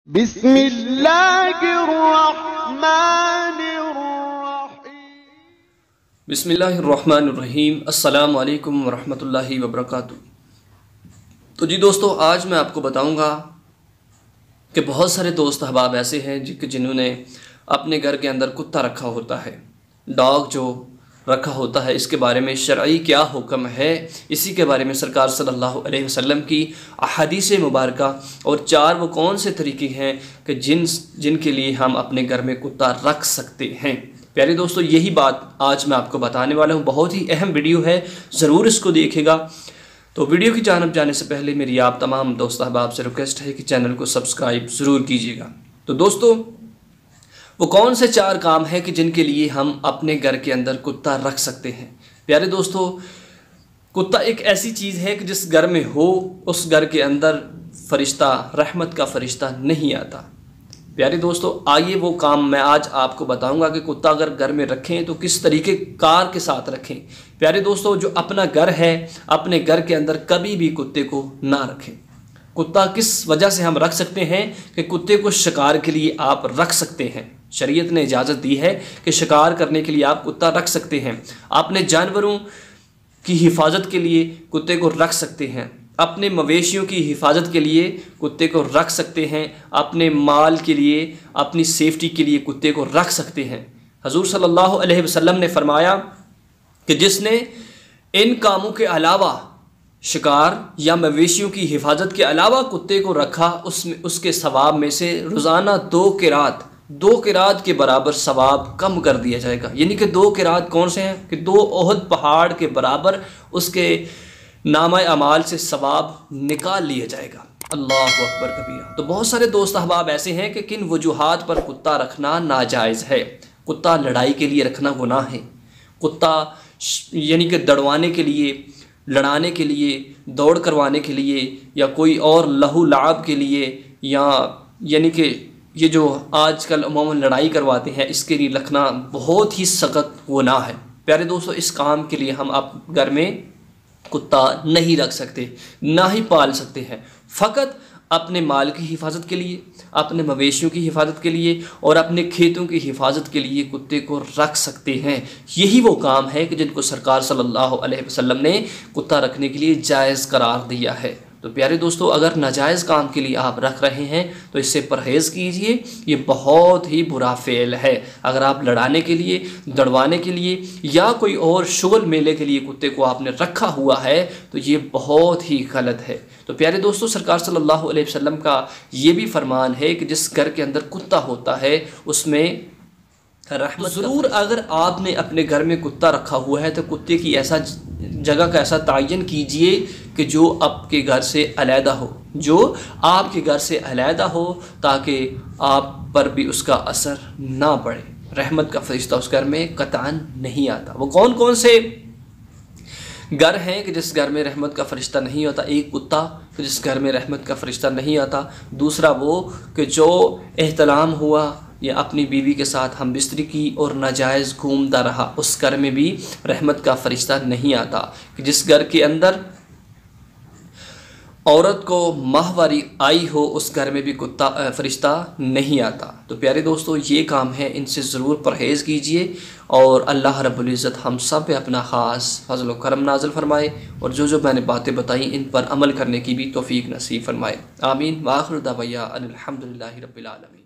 بسم اللہ الرحمن الرحیم بسم اللہ الرحمن الرحیم۔ السلام علیکم ورحمۃ اللہ وبرکاتہ۔ تو جی دوستو، آج میں آپ کو بتاؤں گا کہ بہت سارے دوست احباب ایسے ہیں جنہوں نے اپنے گھر کے اندر کتا رکھا ہوتا ہے، ڈاگ جو رکھا ہوتا ہے، اس کے بارے میں شرعی کیا حکم ہے، اسی کے بارے میں سرکار صلی اللہ علیہ وسلم کی احادیث مبارکہ اور 4 وہ کون سے طریقے ہیں کہ جن کے لیے ہم اپنے گھر میں کتا رکھ سکتے ہیں۔ پیارے دوستو، یہی بات آج میں آپ کو بتانے والا ہوں۔ بہت ہی اہم ویڈیو ہے، ضرور اس کو دیکھے گا۔ تو ویڈیو کی جانب جانے سے پہلے میری آپ تمام دوست احباب سے ریکویسٹ ہے کہ چینل کو سبسکرائب ضرور کیجیے گا۔ تو دوستو، وہ کون سے 4 کام ہیں کہ جن کے لیے ہم اپنے گھر کے اندر کتا رکھ سکتے ہیں۔ پیارے دوستو، کتا ایک ایسی چیز ہے کہ جس گھر میں ہو اس گھر کے اندر فرشتہ، رحمت کا فرشتہ نہیں آتا۔ پیارے دوستو، آئیے وہ کام میں آج آپ کو بتاؤں گا کہ کتا اگر گھر میں رکھیں تو کس طریقے کار کے ساتھ رکھیں۔ پیارے دوستو، جو اپنا گھر ہے، اپنے گھر کے اندر کبھی بھی کتے کو نہ رکھیں۔ کتا کس وجہ سے ہم رکھ سکتے ہیں کہ کتے کو شکار کے لیے آپ رکھ سکتے ہیں۔ شریعت نے اجازت دی ہے کہ شکار کرنے کے لیے آپ کتا رکھ سکتے ہیں۔ اپنے جانوروں کی حفاظت کے لیے کتے کو رکھ سکتے ہیں، اپنے مویشیوں کی حفاظت کے لیے کتے کو رکھ سکتے ہیں، اپنے مال کے لیے، اپنی سیفٹی کے لیے کتے کو رکھ سکتے ہیں۔ حضور صلی اللہ علیہ وسلم نے فرمایا کہ جس نے ان کاموں کے علاوہ، شکار یا مویشیوں کی حفاظت کے علاوہ کتے کو رکھا، اس کے ثواب میں سے روزانہ 2 قرات کے برابر ثواب کم کر دیا جائے گا۔ یعنی کہ 2 قرات کون سے ہیں کہ 2 احد پہاڑ کے برابر اس کے نامہ اعمال سے ثواب نکال لیا جائے گا۔ اللہ اکبر کبیرہ۔ تو بہت سارے دوست احباب ایسے ہیں کہ کن وجوہات پر کتا رکھنا ناجائز ہے۔ کتا لڑائی کے لیے رکھنا گناہ ہے۔ کتا یعنی کہ دڑوانے کے لیے، لڑانے کے لیے، دوڑ کروانے کے لیے، یا کوئی اور لہو لعب کے لیے، یا یعنی کہ یہ جو آج کل عموماً لڑائی کرواتے ہیں، اس کے لیے رکھنا بہت ہی سخت گناہ ہے۔ پیارے دوستو، اس کام کے لیے ہم گھر میں کتا نہیں رکھ سکتے، نہ ہی پال سکتے ہیں۔ فقط اپنے مال کی حفاظت کے لیے، اپنے مویشیوں کی حفاظت کے لیے اور اپنے کھیتوں کی حفاظت کے لیے کتے کو رکھ سکتے ہیں۔ یہی وہ کام ہے کہ جن کو سرکار صلی اللہ علیہ وسلم نے کتا رکھنے کے لیے جائز قرار دیا ہے۔ تو پیارے دوستو، اگر ناجائز کام کے لیے آپ رکھ رہے ہیں تو اس سے پرہیز کیجئے، یہ بہت ہی برا فعل ہے۔ اگر آپ لڑانے کے لیے، دڑوانے کے لیے یا کوئی اور شغل میلے کے لیے کتے کو آپ نے رکھا ہوا ہے تو یہ بہت ہی غلط ہے۔ تو پیارے دوستو، سرکار صلی اللہ علیہ وسلم کا یہ بھی فرمان ہے کہ جس گھر کے اندر کتا ہوتا ہے اس میں رحمت۔ ضرور اگر آپ نے اپنے گھر میں کتا رکھا ہوا ہے تو کتے کی ایسا جگہ کا ایسا تعین کیجئے کہ جو آپ کے گھر سے علیحدہ ہو، جو آپ کے گھر سے علیحدہ ہو، تاکہ آپ پر بھی اس کا اثر نہ پڑے۔ رحمت کا فرشتہ اس گھر میں قطعاً نہیں آتا۔ وہ کون سے گھر ہیں کہ جس گھر میں رحمت کا فرشتہ نہیں ہوتا؟ ایک کتا کہ جس گھر میں رحمت کا فرشتہ نہیں آتا، دوسرا وہ کہ جو احتلام ہوا یا اپنی بیوی کے ساتھ ہم بستری کی اور ناجائز گھومتا رہا، اس گھر میں بھی رحمت کا فرشتہ نہیں آتا۔ کہ جس گھر کے اندر عورت کو ماہواری آئی ہو اس گھر میں بھی فرشتہ نہیں آتا۔ تو پیارے دوستو، یہ کام ہے، ان سے ضرور پرہیز کیجئے اور اللہ رب العزت ہم سب پہ اپنا خاص فضل و کرم نازل فرمائے اور جو میں نے باتیں بتائیں ان پر عمل کرنے کی بھی توفیق نصیب فرمائے۔ آمین۔ وآخر دعوانا ان الحمدللہ رب العالمین۔